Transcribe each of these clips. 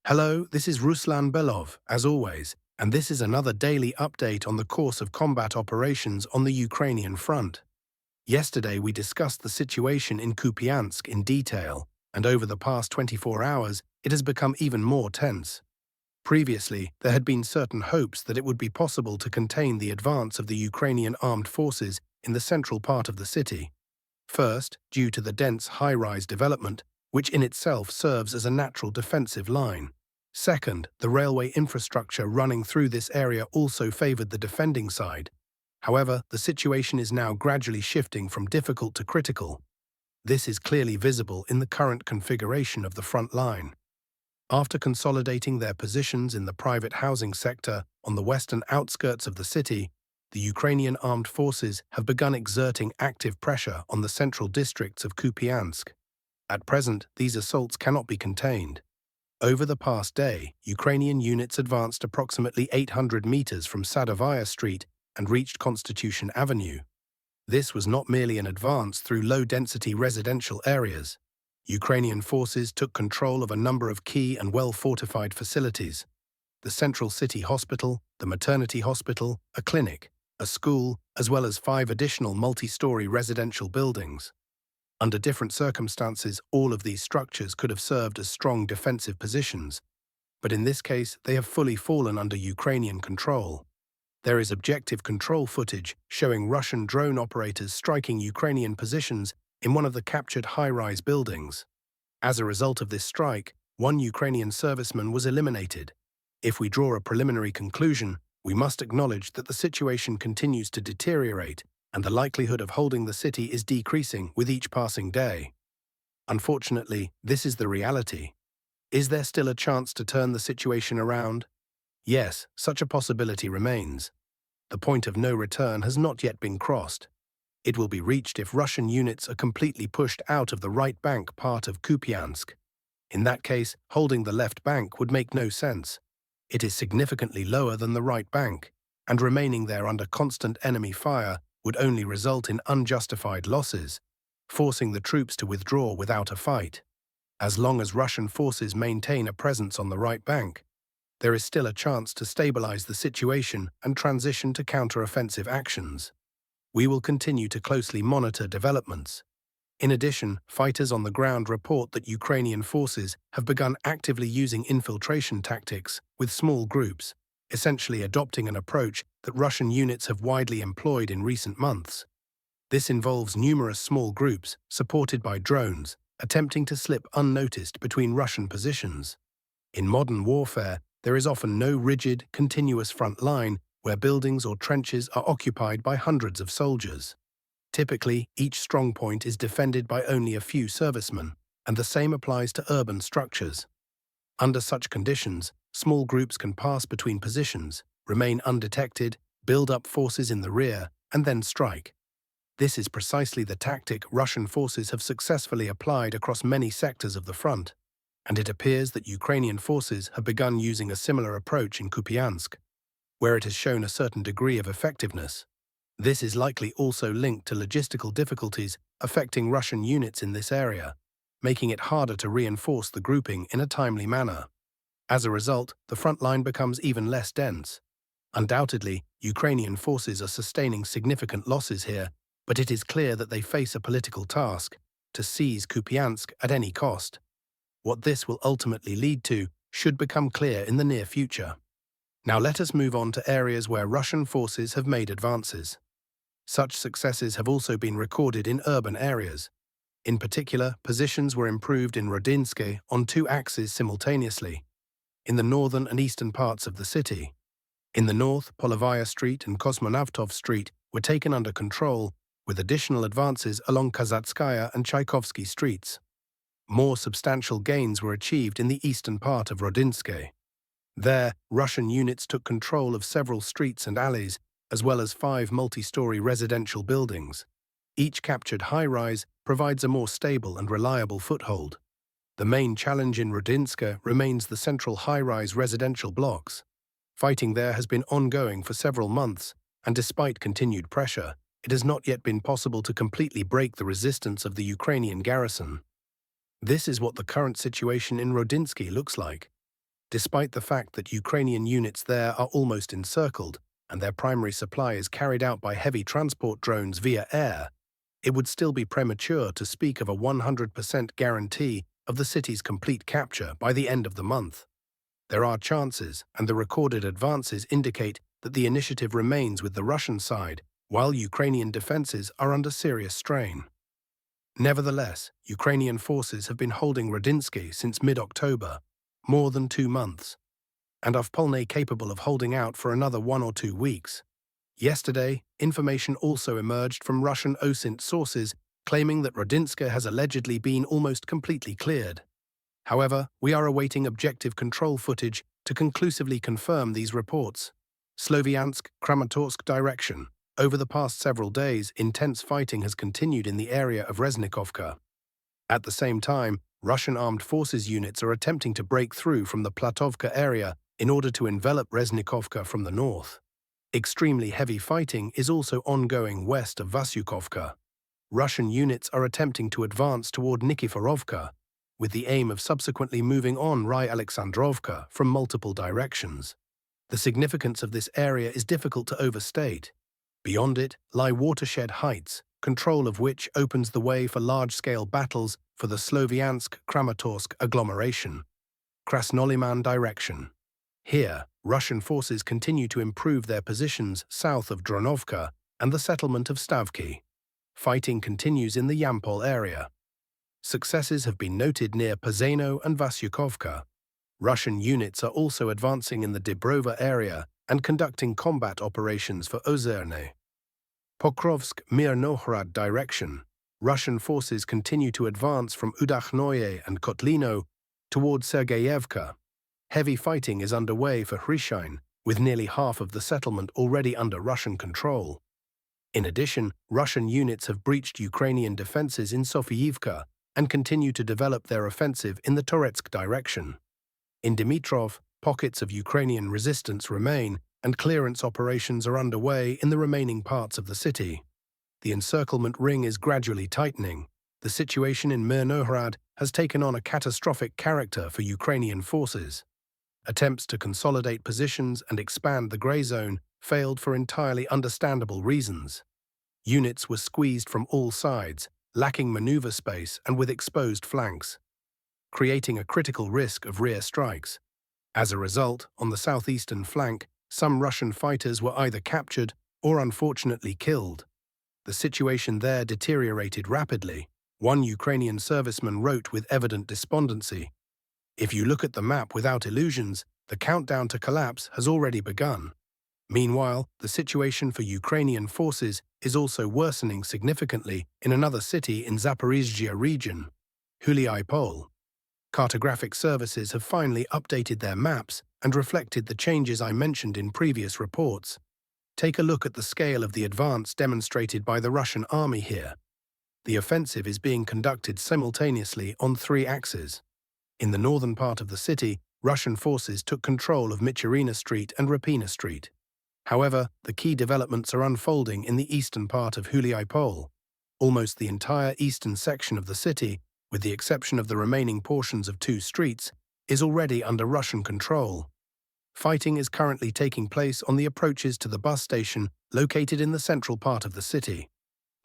Hello, this is Ruslan Belov, as always, and this is another daily update on the course of combat operations on the Ukrainian front. Yesterday we discussed the situation in Kupiansk in detail, and over the past 24 hours it has become even more tense. Previously, there had been certain hopes that it would be possible to contain the advance of the Ukrainian armed forces in the central part of the city. First, due to the dense high-rise development, which in itself serves as a natural defensive line. Second, the railway infrastructure running through this area also favored the defending side. However, the situation is now gradually shifting from difficult to critical. This is clearly visible in the current configuration of the front line. After consolidating their positions in the private housing sector on the western outskirts of the city, the Ukrainian armed forces have begun exerting active pressure on the central districts of Kupiansk. At present, these assaults cannot be contained. Over the past day, Ukrainian units advanced approximately 800 meters from Sadovaya Street and reached Constitution Avenue. This was not merely an advance through low-density residential areas. Ukrainian forces took control of a number of key and well-fortified facilities: the Central City Hospital, the Maternity Hospital, a clinic, a school, as well as 5 additional multi-story residential buildings. Under different circumstances, all of these structures could have served as strong defensive positions, but in this case they have fully fallen under Ukrainian control. There is objective control footage showing Russian drone operators striking Ukrainian positions in one of the captured high-rise buildings. As a result of this strike, 1 Ukrainian serviceman was eliminated. If we draw a preliminary conclusion, we must acknowledge that the situation continues to deteriorate, and the likelihood of holding the city is decreasing with each passing day. Unfortunately, this is the reality. Is there still a chance to turn the situation around? Yes, such a possibility remains. The point of no return has not yet been crossed. It will be reached if Russian units are completely pushed out of the right bank part of Kupiansk. In that case, holding the left bank would make no sense. It is significantly lower than the right bank, and remaining there under constant enemy fire would only result in unjustified losses, forcing the troops to withdraw without a fight. As long as Russian forces maintain a presence on the right bank, there is still a chance to stabilize the situation and transition to counter-offensive actions. We will continue to closely monitor developments. In addition, fighters on the ground report that Ukrainian forces have begun actively using infiltration tactics with small groups, essentially adopting an approach that Russian units have widely employed in recent months. This involves numerous small groups, supported by drones, attempting to slip unnoticed between Russian positions. In modern warfare, there is often no rigid, continuous front line where buildings or trenches are occupied by hundreds of soldiers. Typically, each strongpoint is defended by only a few servicemen, and the same applies to urban structures. Under such conditions, small groups can pass between positions, remain undetected, build up forces in the rear, and then strike. This is precisely the tactic Russian forces have successfully applied across many sectors of the front, and it appears that Ukrainian forces have begun using a similar approach in Kupiansk, where it has shown a certain degree of effectiveness. This is likely also linked to logistical difficulties affecting Russian units in this area, making it harder to reinforce the grouping in a timely manner. As a result, the front line becomes even less dense. Undoubtedly, Ukrainian forces are sustaining significant losses here, but it is clear that they face a political task: to seize Kupiansk at any cost. What this will ultimately lead to should become clear in the near future. Now let us move on to areas where Russian forces have made advances. Such successes have also been recorded in urban areas. In particular, positions were improved in Rodinske on 2 axes simultaneously, in the northern and eastern parts of the city. In the north, Polovaya Street and Kosmonavtov Street were taken under control, with additional advances along Kazatskaya and Tchaikovsky streets. More substantial gains were achieved in the eastern part of Rodinske. There, Russian units took control of several streets and alleys, as well as 5 multi-story residential buildings. Each captured high-rise provides a more stable and reliable foothold. The main challenge in Rodinske remains the central high-rise residential blocks. Fighting there has been ongoing for several months, and despite continued pressure, it has not yet been possible to completely break the resistance of the Ukrainian garrison. This is what the current situation in Rodinske looks like. Despite the fact that Ukrainian units there are almost encircled and their primary supply is carried out by heavy transport drones via air, it would still be premature to speak of a 100% guarantee of the city's complete capture by the end of the month. There are chances, and the recorded advances indicate that the initiative remains with the Russian side, while Ukrainian defenses are under serious strain. Nevertheless, Ukrainian forces have been holding Rodinske since mid-October, more than 2 months, and are fully capable of holding out for another 1 or 2 weeks. Yesterday, information also emerged from Russian OSINT sources claiming that Rodinske has allegedly been almost completely cleared. However, we are awaiting objective control footage to conclusively confirm these reports. Sloviansk-Kramatorsk direction. Over the past several days, intense fighting has continued in the area of Reznikovka. At the same time, Russian armed forces units are attempting to break through from the Platovka area in order to envelop Reznikovka from the north. Extremely heavy fighting is also ongoing west of Vasyukovka. Russian units are attempting to advance toward Nikiforovka, with the aim of subsequently moving on Ry-Alexandrovka from multiple directions. The significance of this area is difficult to overstate. Beyond it lie watershed heights, control of which opens the way for large-scale battles for the Sloviansk-Kramatorsk agglomeration. Krasnoliman direction. Here, Russian forces continue to improve their positions south of Dronovka and the settlement of Stavki. Fighting continues in the Yampol area. Successes have been noted near Pazeno and Vasyukovka. Russian units are also advancing in the Dibrova area and conducting combat operations for Ozerne. Pokrovsk-Myrnohrad direction. Russian forces continue to advance from Udakhnoye and Kotlino toward Sergeyevka. Heavy fighting is underway for Hryshyn, with nearly half of the settlement already under Russian control. In addition, Russian units have breached Ukrainian defenses in Sofiivka and continue to develop their offensive in the Toretsk direction. In Dmitrov, pockets of Ukrainian resistance remain, and clearance operations are underway in the remaining parts of the city. The encirclement ring is gradually tightening. The situation in Myrnohrad has taken on a catastrophic character for Ukrainian forces. Attempts to consolidate positions and expand the grey zone failed for entirely understandable reasons. Units were squeezed from all sides, lacking maneuver space and with exposed flanks, creating a critical risk of rear strikes. As a result, on the southeastern flank, some Russian fighters were either captured or unfortunately killed. The situation there deteriorated rapidly. One Ukrainian serviceman wrote with evident despondency, "If you look at the map without illusions, the countdown to collapse has already begun." Meanwhile, the situation for Ukrainian forces is also worsening significantly in another city in Zaporizhzhia region, Huliaipole. Cartographic services have finally updated their maps and reflected the changes I mentioned in previous reports. Take a look at the scale of the advance demonstrated by the Russian army here. The offensive is being conducted simultaneously on 3 axes. In the northern part of the city, Russian forces took control of Michurina Street and Rapina Street. However, the key developments are unfolding in the eastern part of Huliaipole. Almost the entire eastern section of the city, with the exception of the remaining portions of 2 streets, is already under Russian control. Fighting is currently taking place on the approaches to the bus station located in the central part of the city.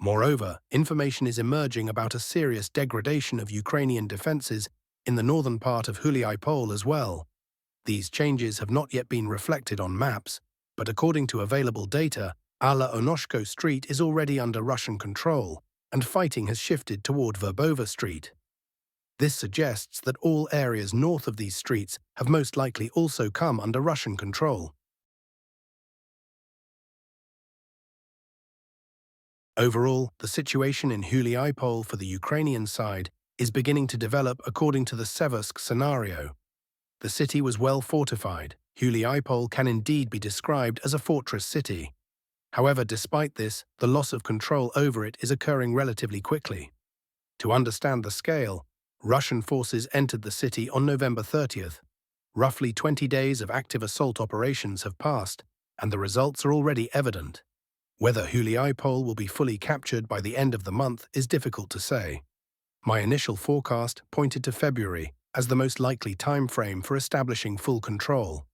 Moreover, information is emerging about a serious degradation of Ukrainian defenses in the northern part of Huliaipole as well. These changes have not yet been reflected on maps, but according to available data, Ala Onoshko Street is already under Russian control, and fighting has shifted toward Verbova Street. This suggests that all areas north of these streets have most likely also come under Russian control. Overall, the situation in Huliaipole for the Ukrainian side is beginning to develop according to the Seversk scenario. The city was well fortified. Huliaipole can indeed be described as a fortress city. However, despite this, the loss of control over it is occurring relatively quickly. To understand the scale, Russian forces entered the city on November 30th. Roughly 20 days of active assault operations have passed, and the results are already evident. Whether Huliaipole will be fully captured by the end of the month is difficult to say. My initial forecast pointed to February, as the most likely time frame for establishing full control.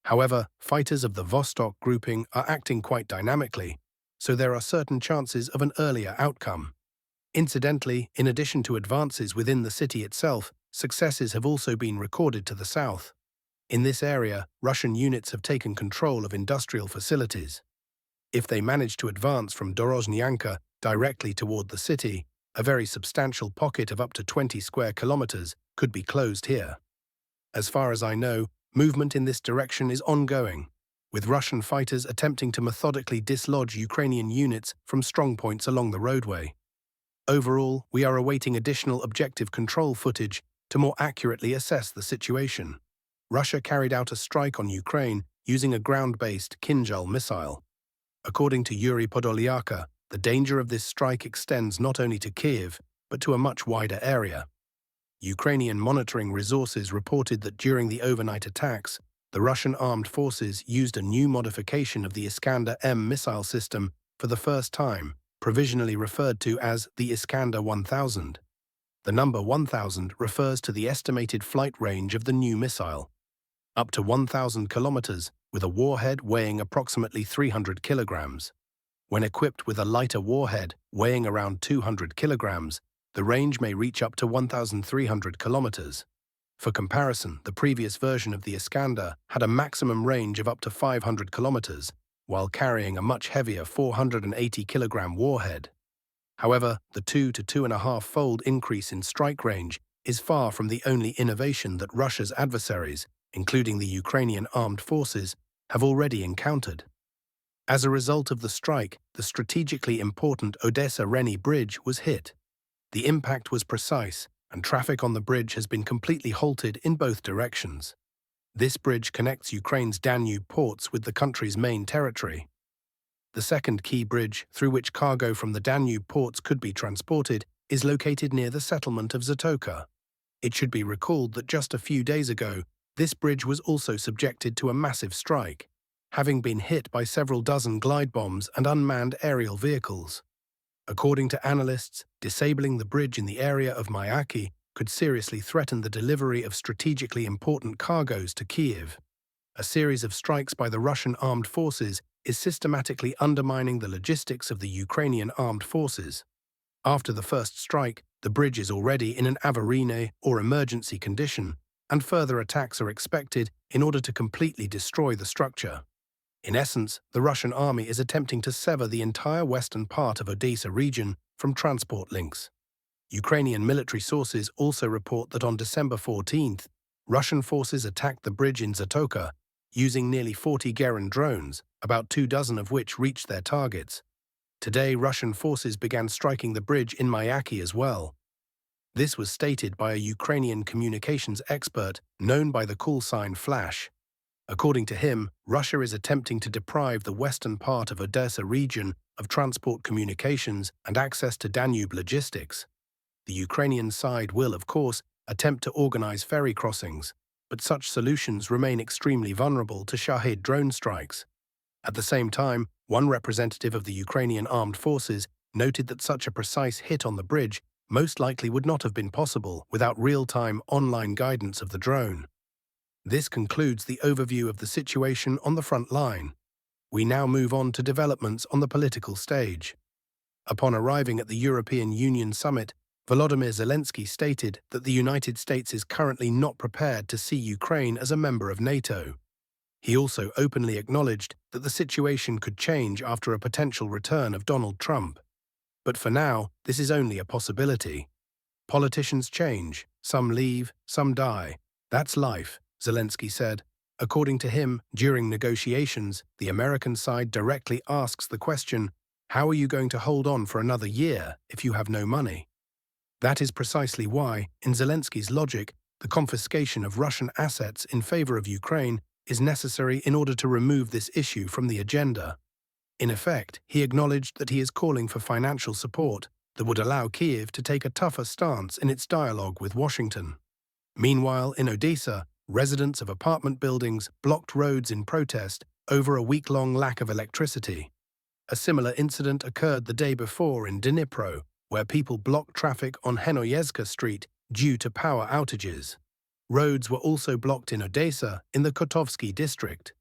However, fighters of the Vostok grouping are acting quite dynamically, so there are certain chances of an earlier outcome. Incidentally, in addition to advances within the city itself, successes have also been recorded to the south. In this area, Russian units have taken control of industrial facilities. If they manage to advance from Dorozhnyanka directly toward the city, a very substantial pocket of up to 20 square kilometers could be closed here. As far as I know, movement in this direction is ongoing, with Russian fighters attempting to methodically dislodge Ukrainian units from strongpoints along the roadway. Overall, we are awaiting additional objective control footage to more accurately assess the situation. Russia carried out a strike on Ukraine using a ground-based Kinzhal missile. According to Yuri Podolyaka, the danger of this strike extends not only to Kyiv, but to a much wider area. Ukrainian monitoring resources reported that during the overnight attacks, the Russian armed forces used a new modification of the Iskander-M missile system for the first time, provisionally referred to as the Iskander 1000. The number 1000 refers to the estimated flight range of the new missile. Up to 1,000 kilometers, with a warhead weighing approximately 300 kilograms. When equipped with a lighter warhead weighing around 200 kilograms, the range may reach up to 1,300 kilometers. For comparison, the previous version of the Iskander had a maximum range of up to 500 kilometers, while carrying a much heavier 480-kilogram warhead. However, the 2 to 2.5-fold increase in strike range is far from the only innovation that Russia's adversaries, including the Ukrainian armed forces, have already encountered. As a result of the strike, the strategically important Odessa-Reni bridge was hit. The impact was precise, and traffic on the bridge has been completely halted in both directions. This bridge connects Ukraine's Danube ports with the country's main territory. The second key bridge, through which cargo from the Danube ports could be transported, is located near the settlement of Zatoka. It should be recalled that just a few days ago, this bridge was also subjected to a massive strike, having been hit by several dozen glide bombs and unmanned aerial vehicles. According to analysts, disabling the bridge in the area of Myaki could seriously threaten the delivery of strategically important cargoes to Kyiv. A series of strikes by the Russian armed forces is systematically undermining the logistics of the Ukrainian armed forces. After the first strike, the bridge is already in an avarie or emergency condition, and further attacks are expected in order to completely destroy the structure. In essence, the Russian army is attempting to sever the entire western part of Odessa region from transport links. Ukrainian military sources also report that on December 14th, Russian forces attacked the bridge in Zatoka using nearly 40 Geran drones, about 24 of which reached their targets. Today, Russian forces began striking the bridge in Myaki as well. This was stated by a Ukrainian communications expert known by the call sign Flash. According to him, Russia is attempting to deprive the western part of Odessa region of transport communications and access to Danube logistics. The Ukrainian side will, of course, attempt to organize ferry crossings, but such solutions remain extremely vulnerable to Shahid drone strikes. At the same time, one representative of the Ukrainian armed forces noted that such a precise hit on the bridge most likely would not have been possible without real-time online guidance of the drone. This concludes the overview of the situation on the front line. We now move on to developments on the political stage. Upon arriving at the European Union summit, Volodymyr Zelensky stated that the United States is currently not prepared to see Ukraine as a member of NATO. He also openly acknowledged that the situation could change after a potential return of Donald Trump. But for now, this is only a possibility. Politicians change, some leave, some die. That's life, Zelensky said. According to him, during negotiations, the American side directly asks the question, how are you going to hold on for another year if you have no money? That is precisely why, in Zelensky's logic, the confiscation of Russian assets in favor of Ukraine is necessary in order to remove this issue from the agenda. In effect, he acknowledged that he is calling for financial support that would allow Kyiv to take a tougher stance in its dialogue with Washington. Meanwhile, in Odessa, residents of apartment buildings blocked roads in protest over a week-long lack of electricity. A similar incident occurred the day before in Dnipro, where people blocked traffic on Henoyezhka Street due to power outages. Roads were also blocked in Odessa in the Kotovsky district.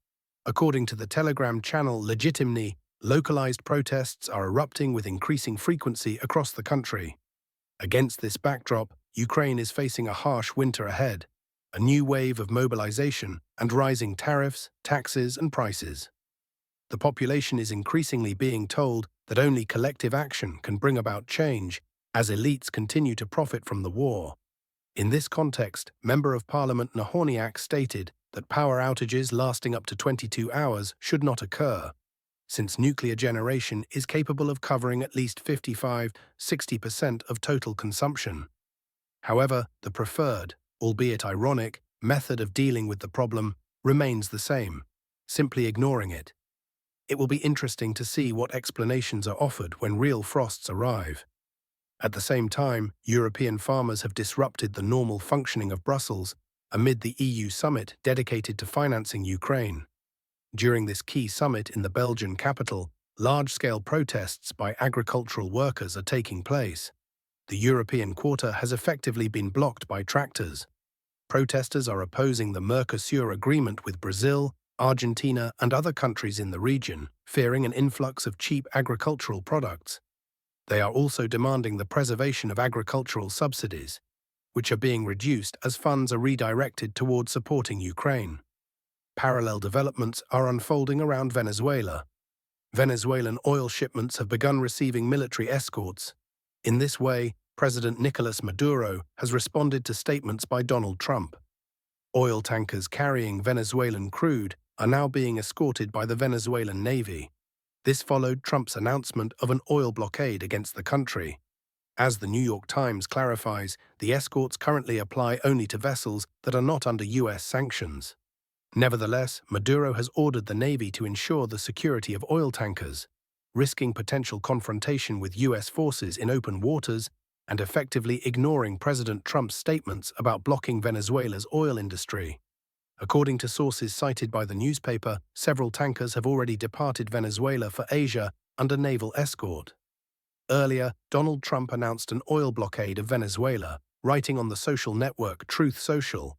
According to the Telegram channel Legitimny, localized protests are erupting with increasing frequency across the country. Against this backdrop, Ukraine is facing a harsh winter ahead, a new wave of mobilization and rising tariffs, taxes, and prices. The population is increasingly being told that only collective action can bring about change, as elites continue to profit from the war. In this context, Member of Parliament Myrnohrad stated that power outages lasting up to 22 hours should not occur, since nuclear generation is capable of covering at least 55–60% of total consumption. However, the preferred, albeit ironic, method of dealing with the problem remains the same, simply ignoring it. It will be interesting to see what explanations are offered when real frosts arrive. At the same time, European farmers have disrupted the normal functioning of Brussels amid the EU summit dedicated to financing Ukraine. During this key summit in the Belgian capital, large-scale protests by agricultural workers are taking place. The European quarter has effectively been blocked by tractors. Protesters are opposing the Mercosur agreement with Brazil, Argentina, and other countries in the region, fearing an influx of cheap agricultural products. They are also demanding the preservation of agricultural subsidies, which are being reduced as funds are redirected towards supporting Ukraine. Parallel developments are unfolding around Venezuela. Venezuelan oil shipments have begun receiving military escorts. In this way, President Nicolas Maduro has responded to statements by Donald Trump. Oil tankers carrying Venezuelan crude are now being escorted by the Venezuelan Navy. This followed Trump's announcement of an oil blockade against the country. As the New York Times clarifies, the escorts currently apply only to vessels that are not under U.S. sanctions. Nevertheless, Maduro has ordered the Navy to ensure the security of oil tankers, risking potential confrontation with U.S. forces in open waters and effectively ignoring President Trump's statements about blocking Venezuela's oil industry. According to sources cited by the newspaper, several tankers have already departed Venezuela for Asia under naval escort. Earlier, Donald Trump announced an oil blockade of Venezuela, writing on the social network Truth Social,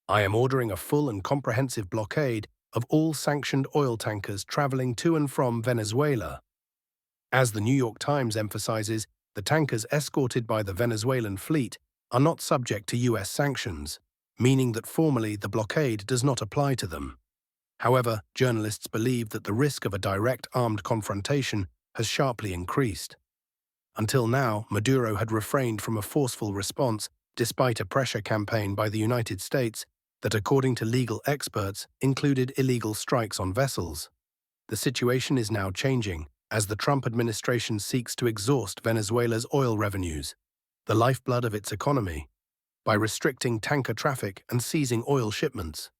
"I am ordering a full and comprehensive blockade of all sanctioned oil tankers traveling to and from Venezuela." As the New York Times emphasizes, the tankers escorted by the Venezuelan fleet are not subject to U.S. sanctions, meaning that formally the blockade does not apply to them. However, journalists believe that the risk of a direct armed confrontation has sharply increased. Until now, Maduro had refrained from a forceful response despite a pressure campaign by the United States that, according to legal experts, included illegal strikes on vessels. The situation is now changing as the Trump administration seeks to exhaust Venezuela's oil revenues, the lifeblood of its economy, by restricting tanker traffic and seizing oil shipments.